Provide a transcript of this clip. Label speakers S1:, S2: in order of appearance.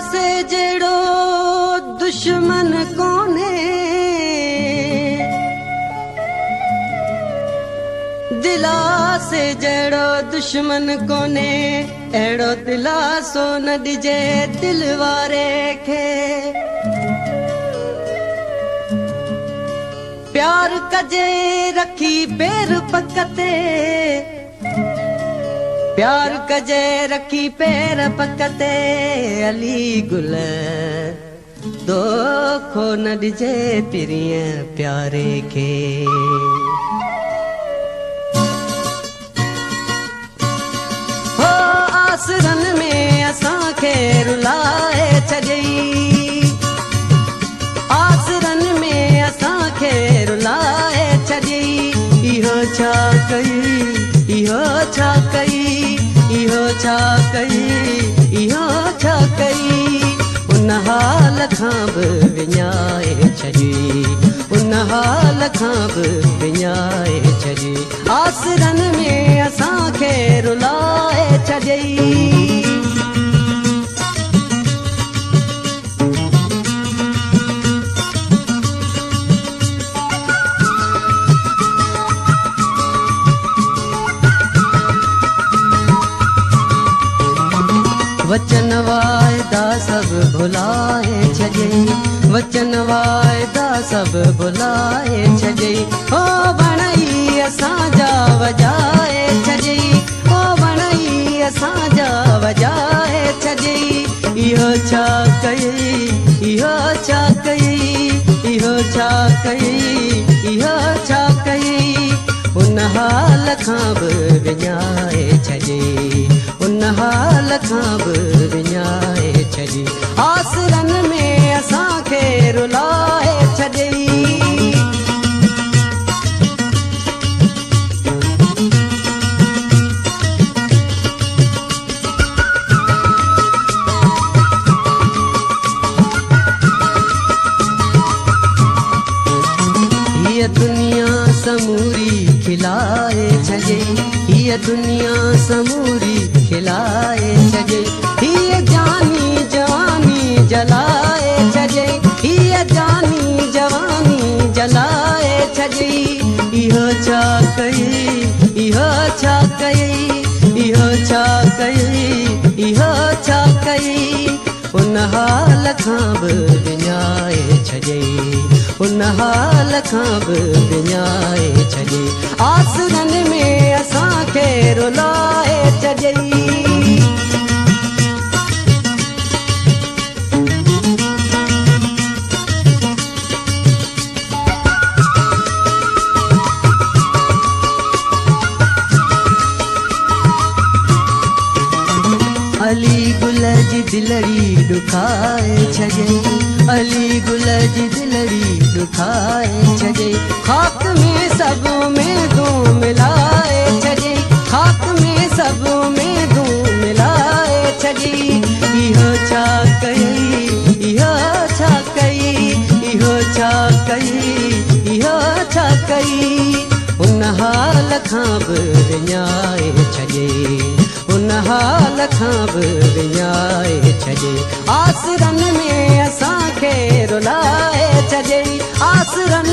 S1: से जड़ो दुश्मन कोने, दिला से जड़ो दुश्मन कोने, एड़ो दिलासो न डिजे दिल वारे खे। प्यार कजे रखी पैर पकते, प्यार कजे रखी पैर पकते, अली गुल दोखो न डिजे पिरिय प्यारे के। हो आसरन में असांखे रुलाए छॾई, आसरन में असांखे रुलाए छॾई। इहो छा कई, इहो छा कई, इहो छा कई, इहो छा कई। उन हाल खां बि विञाए छॾी, उन हाल खां बि विञाए छॾी। आसरन में असांखे रुलाए छॾई। वचन वायदा सब भुलाए छॾई, वचन वायदा सब भुलाए छॾई। ओ वणई असांजा वजाए छॾई, ओ वणई असांजा वजाए छॾई। इहो छा कई, इहो छा कई, इहो छा कई, इहो छा कई। उन हाल खां बि विञाए छॾई, उन हाल खां बि विञाए छॾी। आसरन में असांखे रुलाए छॾई। हीअ दुनिया समूरी खिलाए छॾई, हीअ दुनिया समूरी खिलाए छॾई। हीअ जानी जवानी जलाए छॾई, हीअ जानी जवानी जलाए छॾई। इहो छा कई, इहो छा कई, इहो छा कई, इहो छा कई। उन हाल खां बि विञाए छॾई, उन हाल खां बि विञाए छॾई। आसरन में असांखे रुलाए छॾई। अली गुल जी दिलड़ी ॾुखाए छॾई, अली गुल जी दिलड़ी ॾुखाए छॾई। खाक में सब में तूं मिलाए छॾई, खाक में सब में तूं मिलाए छॾई। इहो छा कई, इहो छा कई, इहो छा कई, इहो छा कई। उन हाल खां बि विञाए छॾई, उन हाल खां बि विञाए छॾई। आसरन में असांखे रुलाए छॾई, आसरन